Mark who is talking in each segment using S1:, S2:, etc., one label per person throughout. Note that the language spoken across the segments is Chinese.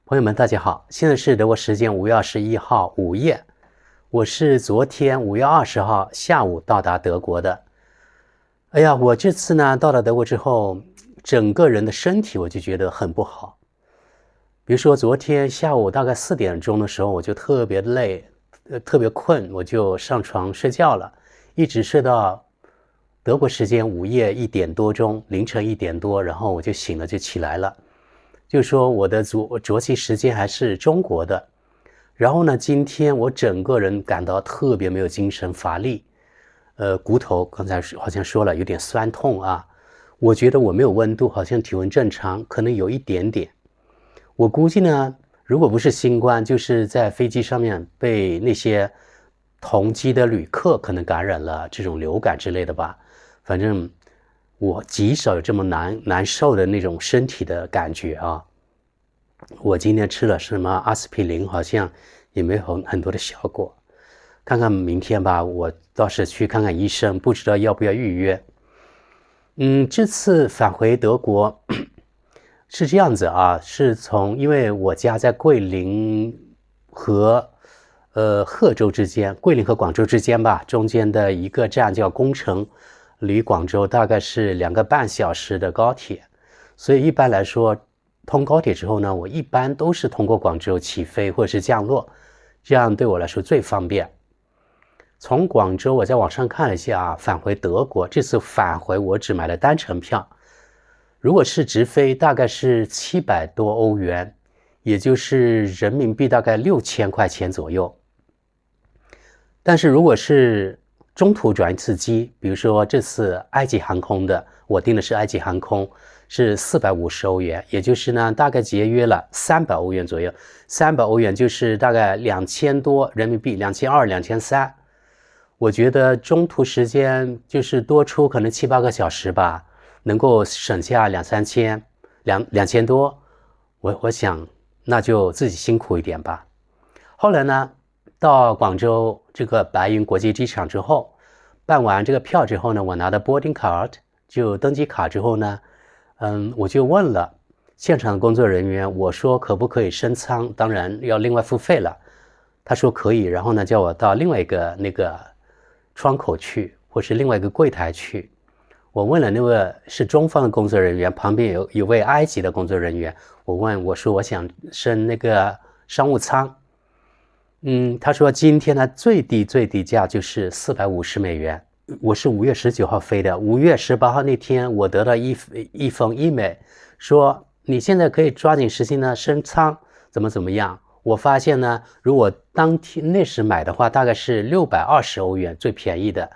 S1: 朋友们，大家好！现在是德国时间5月21号午夜，我是昨天5月20号下午到达德国的。哎呀，我这次呢到了德国之后，整个人的身体我就觉得很不好。比如说昨天下午大概4点钟的时候，我就特别累，特别困，我就上床睡觉了，一直睡到德国时间午夜1点多钟，凌晨1点多，然后我就醒了，就起来了。就说我的作息时间还是中国的，然后呢，今天我整个人感到特别没有精神，乏力，骨头刚才好像说了有点酸痛啊，我觉得我没有温度，好像体温正常，可能有一点点。我估计呢，如果不是新冠，就是在飞机上面被那些同机的旅客可能感染了这种流感之类的吧，反正我极少有这么难受的那种身体的感觉啊！我今天吃了什么阿司匹林，好像也没有很多的效果。看看明天吧，我倒是去看看医生，不知道要不要预约。这次返回德国是这样子啊，是因为我家在桂林和贺州之间，桂林和广州之间吧，中间的一个站叫宫城。离广州大概是2个半小时的高铁，所以一般来说，通高铁之后呢，我一般都是通过广州起飞或者是降落，这样对我来说最方便。从广州我在网上看了一下啊，返回德国，这次返回我只买了单程票，如果是直飞大概是700多欧元，也就是人民币大概6000块钱左右。但是如果是中途转一次机，比如说这次埃及航空的，我订的是埃及航空，是450欧元，也就是呢大概节约了300欧元左右，300欧元就是大概2000多人民币，2200、2300。我觉得中途时间就是多出可能7、8个小时吧，能够省下2、3千，2000多，我想那就自己辛苦一点吧。后来呢，到广州这个白云国际机场之后，办完这个票之后呢，我拿到 boarding card 就登机卡之后呢，我就问了现场的工作人员，我说可不可以升舱，当然要另外付费了。他说可以，然后呢叫我到另外一个那个窗口去，或是另外一个柜台去。我问了那位是中方的工作人员，旁边有位埃及的工作人员，我说我想升那个商务舱。他说今天的最低价就是450美元。我是5月19号飞的，5月18号那天我得到一封 email 说你现在可以抓紧时间呢升舱，怎么样。我发现呢，如果当天那时买的话，大概是620欧元最便宜的。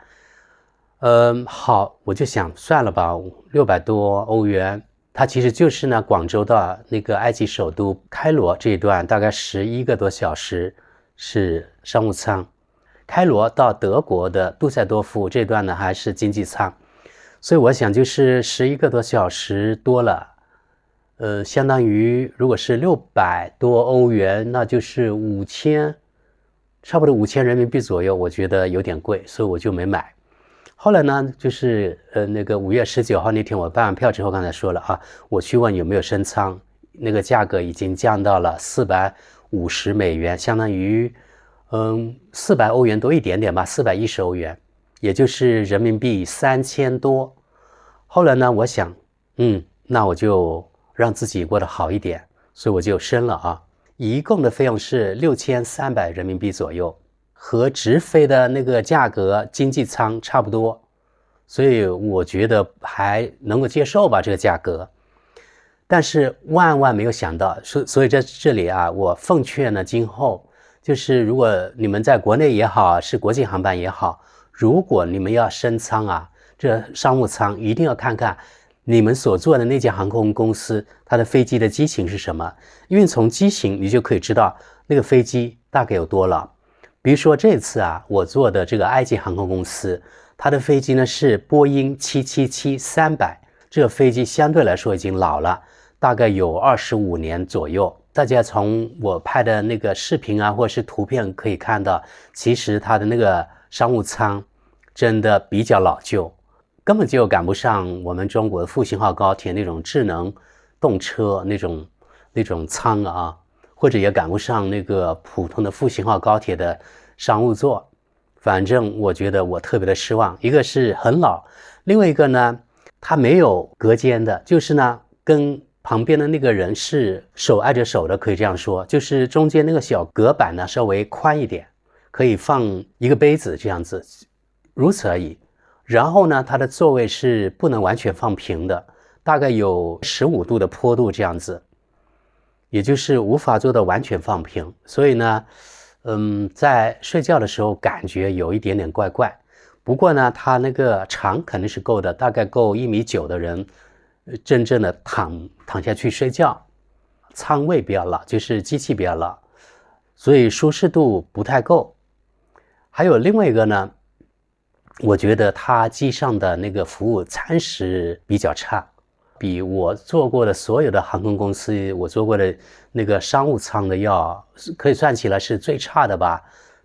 S1: 好，我就想算了吧，600多欧元，它其实就是呢广州到那个埃及首都开罗这一段大概11个多小时是商务舱，开罗到德国的杜塞多夫这段呢还是经济舱，所以我想就是11个多小时多了，相当于如果是600多欧元，那就是5000，差不多5000人民币左右，我觉得有点贵，所以我就没买。后来呢，就是那个5月19号那天我办完票之后，刚才说了啊，我去问有没有升舱，那个价格已经降到了450美元，相当于400欧元多一点点吧，410欧元，也就是人民币3000多。后来呢，我想那我就让自己过得好一点，所以我就升了啊，一共的费用是6300人民币左右，和直飞的那个价格经济舱差不多，所以我觉得还能够接受吧这个价格。但是万万没有想到，所以在这里啊，我奉劝呢，今后就是如果你们在国内也好，是国际航班也好，如果你们要升舱啊，这商务舱一定要看看你们所坐的那家航空公司它的飞机的机型是什么，因为从机型你就可以知道那个飞机大概有多老。比如说这次啊，我坐的这个埃及航空公司，它的飞机呢是波音777-300，这个飞机相对来说已经老了，大概有25年左右。大家从我拍的那个视频啊，或者是图片可以看到，其实它的那个商务舱真的比较老旧，根本就赶不上我们中国的复兴号高铁那种智能动车那种舱啊。或者也赶不上那个普通的复兴号高铁的商务座。反正我觉得我特别的失望，一个是很老，另外一个呢，它没有隔间的，就是呢跟旁边的那个人是手挨着手的，可以这样说，就是中间那个小隔板呢稍微宽一点，可以放一个杯子这样子，如此而已。然后呢，它的座位是不能完全放平的，大概有15度的坡度这样子，也就是无法做到完全放平。所以呢，在睡觉的时候感觉有一点点怪怪。不过呢，它那个长肯定是够的，大概够1.9米的人真正的躺下去睡觉。舱位比较老，就是机器比较老，所以舒适度不太够。还有另外一个呢，我觉得它机上的那个服务餐食比较差，比我做过的所有的航空公司，我做过的那个商务舱的可以算起来是最差的吧。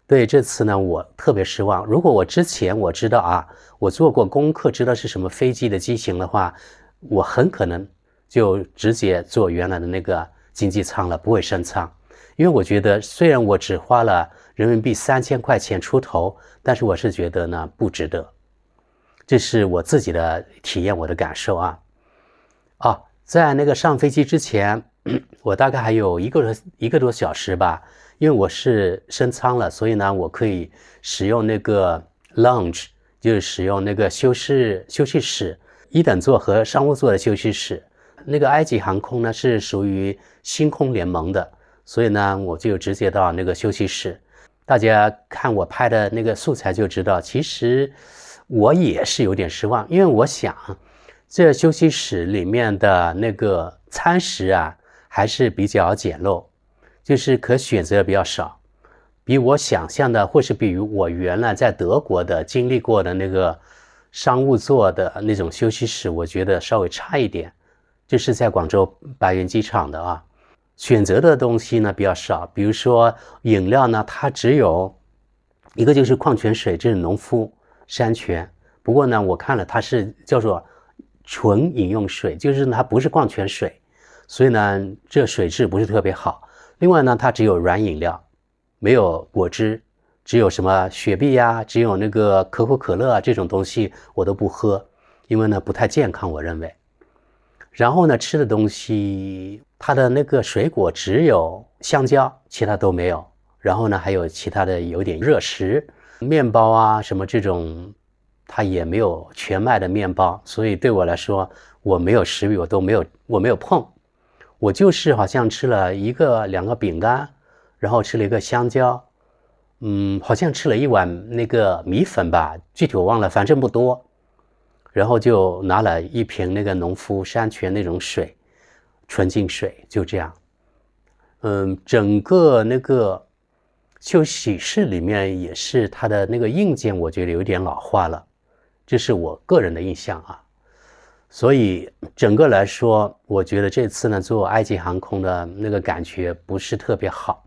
S1: 对，这次呢我特别失望。如果我之前我知道啊，我做过功课，知道是什么飞机的机型的话，我很可能就直接坐原来的那个经济舱了，不会升舱。因为我觉得虽然我只花了人民币3000块钱出头，但是我是觉得呢不值得。这是我自己的体验，我的感受啊。在那个上飞机之前，我大概还有一个多小时吧，因为我是升舱了，所以呢我可以使用那个 lounge， 就是使用那个休息室，1等座和商务座的休息室。那个埃及航空呢是属于星空联盟的，所以呢我就直接到那个休息室。大家看我拍的那个素材就知道，其实我也是有点失望，因为我想这休息室里面的那个餐食啊还是比较简陋，就是可选择比较少，比我想象的或是比我原来在德国的经历过的那个商务座的那种休息室，我觉得稍微差一点。这是在广州白云机场的啊。选择的东西呢比较少，比如说饮料呢，它只有一个就是矿泉水，这是农夫山泉。不过呢，我看了它是叫做纯饮用水，就是它不是矿泉水，所以呢，这水质不是特别好。另外呢，它只有软饮料，没有果汁，只有什么雪碧呀，只有那个可口可乐啊，这种东西我都不喝，因为呢不太健康，我认为。然后呢，吃的东西，它的那个水果只有香蕉，其他都没有。然后呢，还有其他的有点热食，面包啊什么这种，它也没有全麦的面包。所以对我来说，我没有食欲，我没有碰。我就是好像吃了2个饼干，然后吃了一个香蕉，好像吃了1碗那个米粉吧，具体我忘了，反正不多。然后就拿了1瓶那个农夫山泉那种水，纯净水，就这样。整个那个休息室里面也是它的那个硬件，我觉得有点老化了，这是我个人的印象啊。所以整个来说，我觉得这次呢坐埃及航空的那个感觉不是特别好。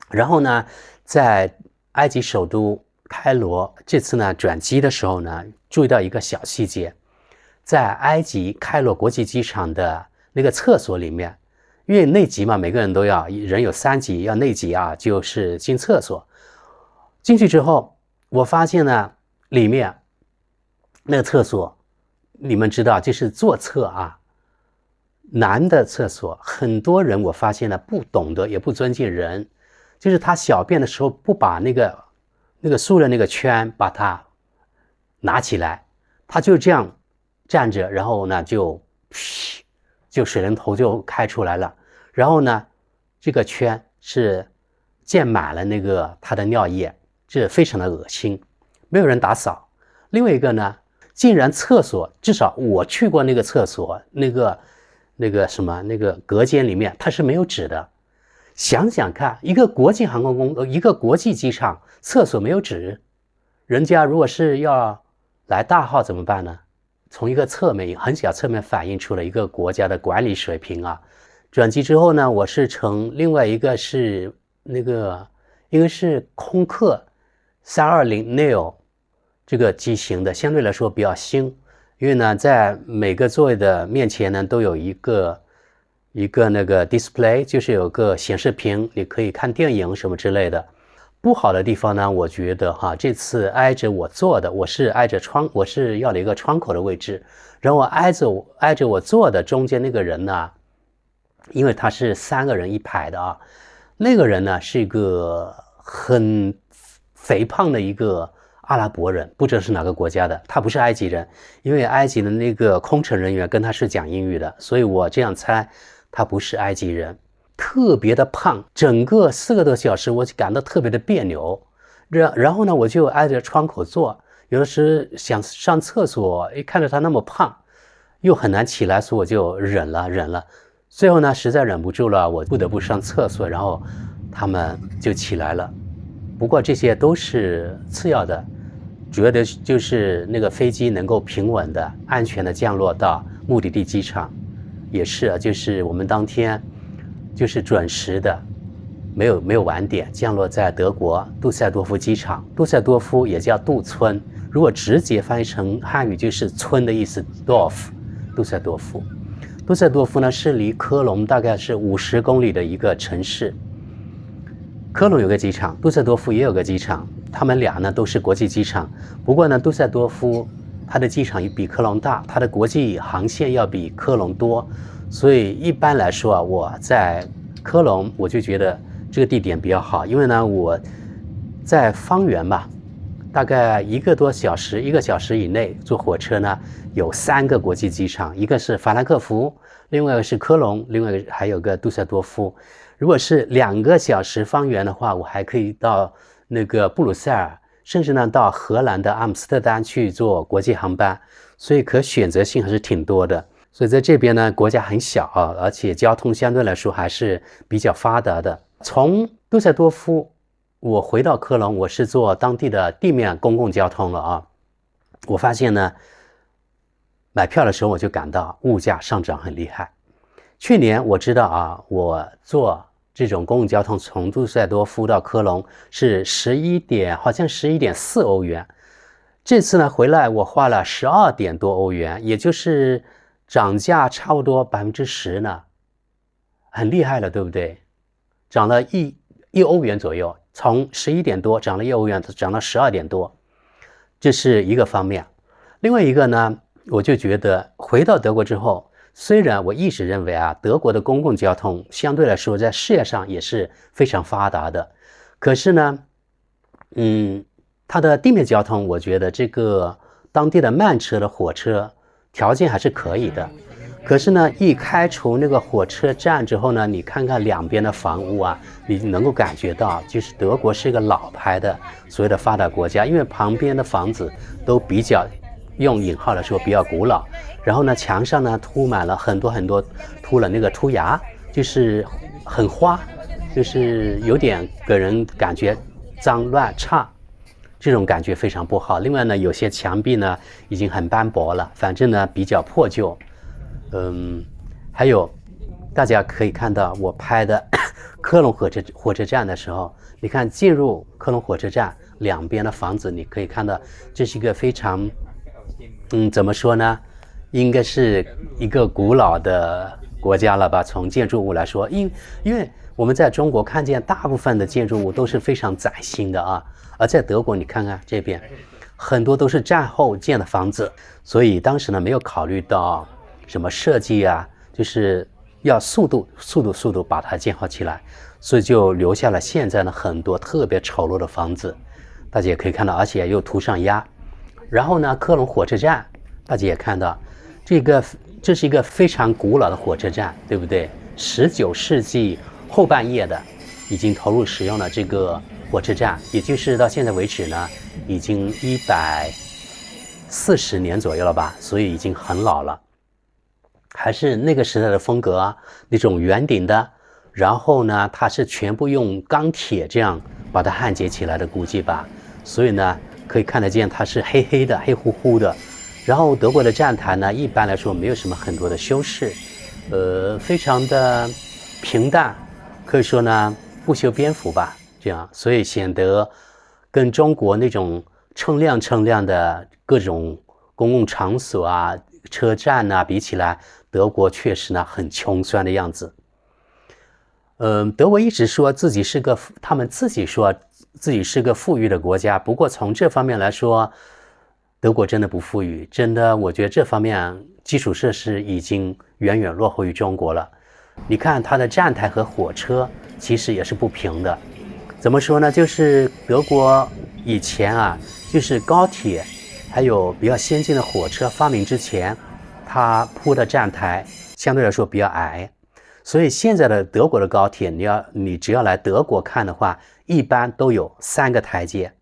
S1: 然后呢，在埃及首都开罗这次呢转机的时候呢，注意到一个小细节，在埃及开罗国际机场的那个厕所里面，因为内急嘛，每个人都要，人有3级要内急啊，就是进厕所。进去之后，我发现呢，里面那个厕所，你们知道，就是坐厕啊，男的厕所，很多人我发现呢不懂得也不尊敬人，就是他小便的时候不把那个塑料那个圈把它拿起来，他就这样站着，然后呢就水龙头就开出来了，然后呢这个圈是溅满了那个他的尿液，这非常的恶心，没有人打扫。另外一个呢，竟然厕所，至少我去过那个厕所，那个什么那个隔间里面它是没有纸的。想想看，一个国际航空一个国际机场厕所没有纸，人家如果是要来大号怎么办呢？从一个很小侧面反映出了一个国家的管理水平啊。转机之后呢，我是乘另外一个是那个应该是空客320neo 这个机型的，相对来说比较新，因为呢在每个座位的面前呢都有一个一个那个 display， 就是有个显示屏，你可以看电影什么之类的。不好的地方呢，我觉得这次挨着我坐的，我是挨着窗，我是要了一个窗口的位置，然后挨着我坐的中间那个人呢，因为他是3个人一排的那个人呢是一个很肥胖的一个阿拉伯人，不知道是哪个国家的，他不是埃及人，因为埃及的那个空乘人员跟他是讲英语的，所以我这样猜他不是埃及人。特别的胖，整个4个多小时我就感到特别的别扭。然后呢，我就挨着窗口坐，有的时想上厕所，看着他那么胖，又很难起来，所以我就忍了。最后呢，实在忍不住了，我不得不上厕所，然后他们就起来了。不过这些都是次要的，主要的就是那个飞机能够平稳的、安全的降落到目的地机场，也是就是我们当天就是准时的，没有晚点，降落在德国杜塞多夫机场。杜塞多夫也叫杜村，如果直接翻译成汉语就是村的意思 ，Dorf， 杜塞多夫。杜塞多夫呢是离科隆大概是50公里的一个城市。科隆有个机场，杜塞多夫也有个机场，他们俩呢都是国际机场。不过呢，杜塞多夫它的机场比科隆大，它的国际航线要比科隆多，所以一般来说我在科隆我就觉得这个地点比较好，因为呢我在方圆吧，大概1个多小时，1个小时以内坐火车呢有3个国际机场，一个是法兰克福，另外一个是科隆，另外还有个杜塞多夫。如果是2个小时方圆的话，我还可以到那个布鲁塞尔，甚至呢到荷兰的阿姆斯特丹去做国际航班，所以可选择性还是挺多的。所以在这边呢，国家很小而且交通相对来说还是比较发达的。从杜塞多夫我回到科隆，我是坐当地的地面公共交通了我发现呢，买票的时候我就感到物价上涨很厉害。去年我知道我坐这种公共交通从杜塞多夫到科隆是好像11.4欧元。这次呢回来我花了12点多欧元，也就是涨价差不多10%呢，很厉害了，对不对？涨了1欧元左右，从11点多涨了1欧元，涨到12点多，这是一个方面。另外一个呢，我就觉得回到德国之后，虽然我一直认为德国的公共交通相对来说在事业上也是非常发达的，可是呢，它的地面交通，我觉得这个当地的慢车的火车条件还是可以的。可是呢，一开除那个火车站之后呢，你看看两边的房屋你能够感觉到，就是德国是一个老牌的所谓的发达国家，因为旁边的房子都比较用引号来说比较古老，然后呢，墙上呢涂满了很多涂了那个涂鸦，就是很花，就是有点给人感觉脏乱差，这种感觉非常不好。另外呢，有些墙壁呢已经很斑驳了，反正呢比较破旧。还有大家可以看到我拍的科隆火车站的时候，你看进入科隆火车站两边的房子，你可以看到这是一个非常怎么说呢，应该是一个古老的国家了吧，从建筑物来说，因为我们在中国看见大部分的建筑物都是非常崭新的而在德国你看看这边很多都是战后建的房子，所以当时呢没有考虑到什么设计就是要速度把它建好起来，所以就留下了现在呢很多特别丑陋的房子，大家也可以看到，而且又涂上鸦。然后呢，科隆火车站大家也看到，这是一个非常古老的火车站，对不对？19世纪后半叶的已经投入使用了这个火车站，也就是到现在为止呢已经140年左右了吧，所以已经很老了，还是那个时代的风格那种圆顶的，然后呢它是全部用钢铁这样把它焊接起来的估计吧，所以呢可以看得见它是黑黑的黑乎乎的。然后德国的站台呢一般来说没有什么很多的修饰，非常的平淡，可以说呢不修边幅吧，这样，所以显得跟中国那种锃亮的各种公共场所车站比起来德国确实呢很穷酸的样子。德国一直说自己是个，他们自己说自己是个富裕的国家，不过从这方面来说，德国真的不富裕，真的，我觉得这方面基础设施已经远远落后于中国了。你看它的站台和火车其实也是不平的。怎么说呢？就是德国以前啊，就是高铁还有比较先进的火车发明之前，它铺的站台相对来说比较矮。所以现在的德国的高铁，你只要来德国看的话，一般都有3个台阶，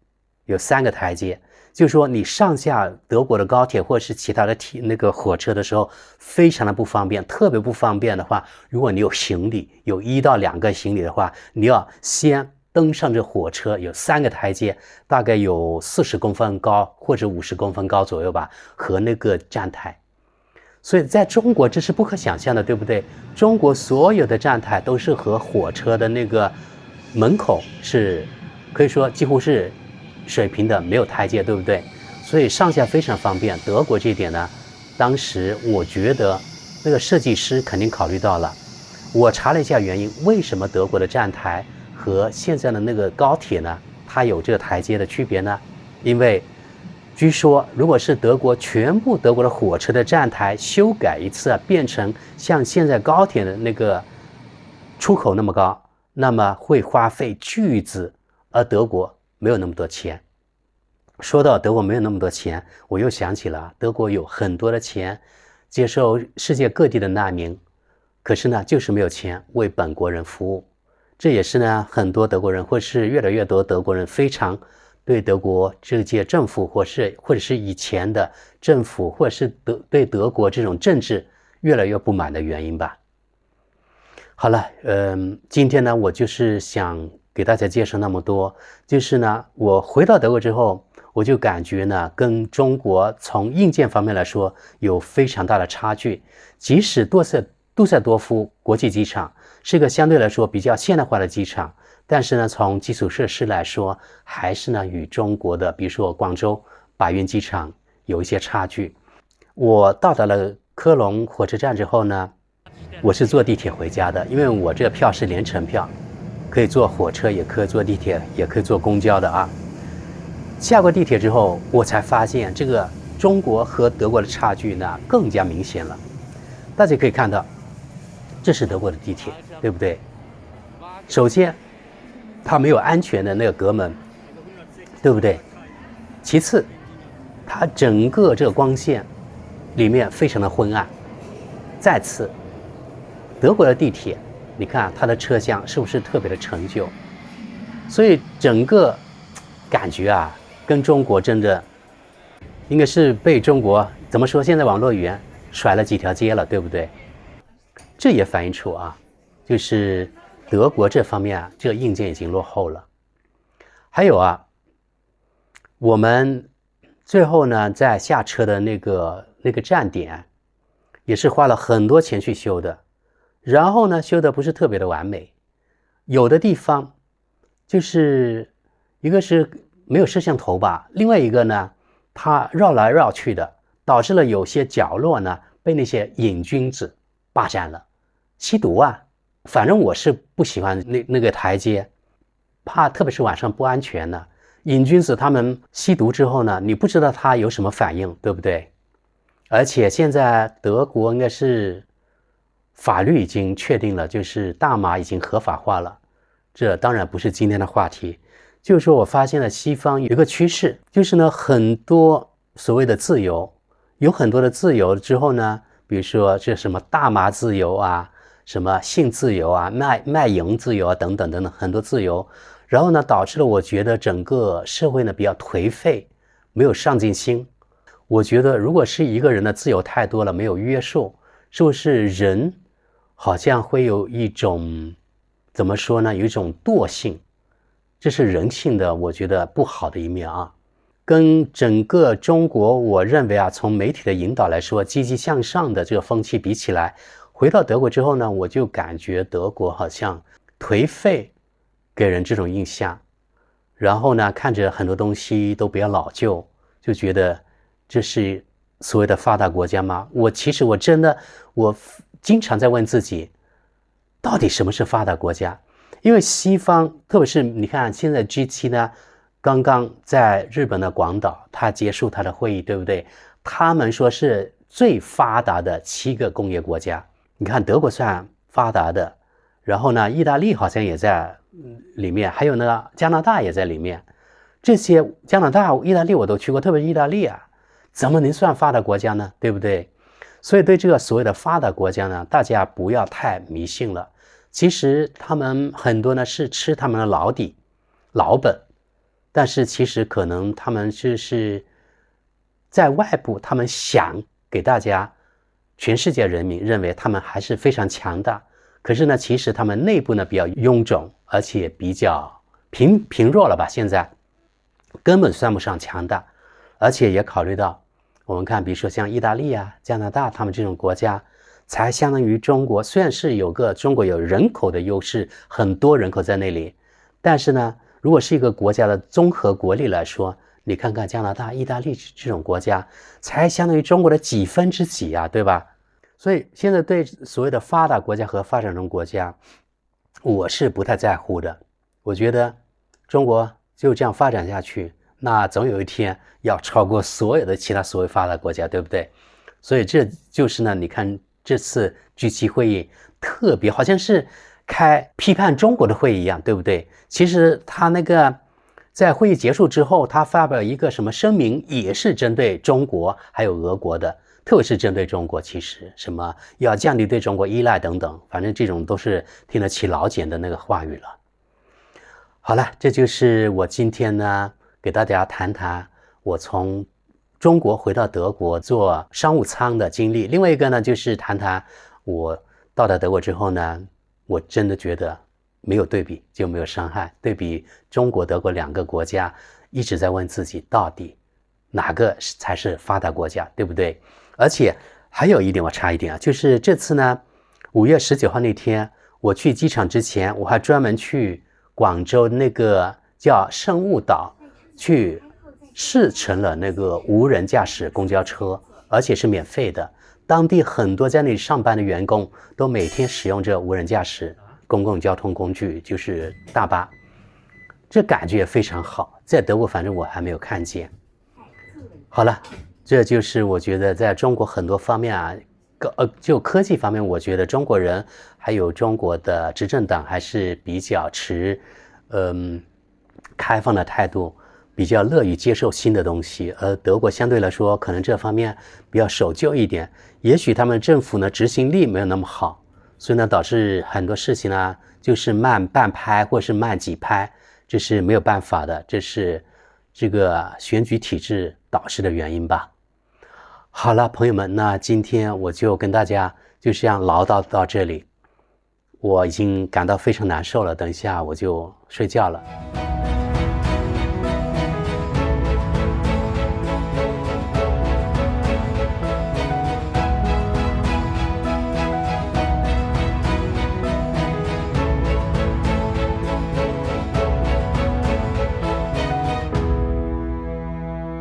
S1: 就是说你上下德国的高铁或者是其他的那个火车的时候，非常的不方便，特别不方便的话，如果你有行李，有1到2个行李的话，你要先登上这火车，有3个台阶，大概有40公分高或者50公分高左右吧，和那个站台。所以在中国这是不可想象的，对不对？中国所有的站台都是和火车的那个门口是可以说几乎是水平的，没有台阶，对不对？所以上下非常方便。德国这一点呢，当时我觉得那个设计师肯定考虑到了。我查了一下原因，为什么德国的站台和现在的那个高铁呢，它有这个台阶的区别呢？因为据说，如果是全部德国的火车的站台修改一次，变成像现在高铁的那个出口那么高，那么会花费巨资，而德国没有那么多钱。说到德国没有那么多钱，我又想起了德国有很多的钱接受世界各地的难民，可是呢，就是没有钱为本国人服务。这也是呢，很多德国人或是越来越多德国人非常对德国这届政府或者是以前的政府，或者是对德国这种政治越来越不满的原因吧。好了，今天呢，我就是想给大家介绍那么多。就是呢，我回到德国之后，我就感觉呢，跟中国从硬件方面来说有非常大的差距。即使杜塞多夫国际机场是个相对来说比较现代化的机场，但是呢，从基础设施来说，还是呢与中国的，比如说广州白云机场有一些差距。我到达了科隆火车站之后呢，我是坐地铁回家的，因为我这个票是联程票，可以坐火车，也可以坐地铁，也可以坐公交的啊。下过地铁之后，我才发现这个中国和德国的差距呢更加明显了。大家可以看到，这是德国的地铁，对不对？首先它没有安全的那个隔门，对不对？其次，它整个这个光线里面非常的昏暗。再次，德国的地铁，你看它的车厢是不是特别的陈旧？所以整个感觉啊，跟中国真的应该是被中国怎么说？现在网络语言甩了几条街了，对不对？这也反映出啊，就是德国这方面啊，这个硬件已经落后了。还有啊，我们最后呢，在下车的那个站点，也是花了很多钱去修的，然后呢，修的不是特别的完美，有的地方就是一个是没有摄像头吧，另外一个呢，它绕来绕去的，导致了有些角落呢被那些瘾君子霸占了，吸毒啊。反正我是不喜欢那个台阶，怕特别是晚上不安全呢。瘾君子他们吸毒之后呢，你不知道他有什么反应，对不对？而且现在德国应该是法律已经确定了，就是大麻已经合法化了。这当然不是今天的话题，就是说我发现了西方有一个趋势，就是呢很多所谓的自由，有很多的自由之后呢，比如说这什么大麻自由啊，什么性自由啊，卖淫自由啊，等等等等，很多自由。然后呢，导致了我觉得整个社会呢比较颓废，没有上进心。我觉得如果是一个人的自由太多了，没有约束，是不是人好像会有一种怎么说呢？有一种惰性，这是人性的，我觉得不好的一面啊。跟整个中国，我认为啊，从媒体的引导来说，积极向上的这个风气比起来，回到德国之后呢，我就感觉德国好像颓废，给人这种印象。然后呢，看着很多东西都比较老旧，就觉得这是所谓的发达国家吗？其实我真的经常在问自己，到底什么是发达国家？因为西方，特别是你看现在 G7 呢，刚刚在日本的广岛，它结束它的会议，对不对？他们说是最发达的7个工业国家。你看德国算发达的，然后呢，意大利好像也在里面，还有呢，加拿大也在里面。这些加拿大、意大利我都去过，特别是意大利啊，怎么能算发达国家呢？对不对？所以对这个所谓的发达国家呢，大家不要太迷信了。其实他们很多呢是吃他们的老底、老本，但是其实可能他们就是在外部，他们想给大家全世界人民认为他们还是非常强大，可是呢，其实他们内部呢比较臃肿，而且比较贫弱了吧？现在根本算不上强大，而且也考虑到我们看，比如说像意大利啊、加拿大，他们这种国家。才相当于中国，虽然是中国有人口的优势，很多人口在那里，但是呢，如果是一个国家的综合国力来说，你看看加拿大、意大利这种国家，才相当于中国的几分之几啊，对吧？所以现在对所谓的发达国家和发展中国家，我是不太在乎的。我觉得中国就这样发展下去，那总有一天要超过所有的其他所谓发达国家，对不对？所以这就是呢，你看。这次 G7 会议特别好像是开批判中国的会议一样，对不对？其实他那个在会议结束之后，他发表一个什么声明，也是针对中国还有俄国的，特别是针对中国，其实什么要降低对中国依赖等等，反正这种都是听得起老茧的那个话语了。好了，这就是我今天呢给大家谈谈我从中国回到德国做商务舱的经历。另外一个呢，就是谈谈我到达德国之后呢，我真的觉得没有对比就没有伤害。对比中国、德国2个国家，一直在问自己，到底哪个才是发达国家，对不对？而且还有一点，我插一点啊，就是这次呢，5月19号那天，我去机场之前，我还专门去广州那个叫圣物岛去试乘了那个无人驾驶公交车，而且是免费的。当地很多在那里上班的员工都每天使用这无人驾驶公共交通工具，就是大巴，这感觉也非常好。在德国，反正我还没有看见。好了，这就是我觉得在中国很多方面啊，就科技方面，我觉得中国人还有中国的执政党还是比较持开放的态度。比较乐于接受新的东西，而德国相对来说可能这方面比较守旧一点，也许他们政府呢执行力没有那么好，所以呢导致很多事情呢就是慢半拍或是慢几拍，这是没有办法的，这是这个选举体制导致的原因吧。好了，朋友们，那今天我就跟大家就这样唠叨到这里，我已经感到非常难受了，等一下我就睡觉了。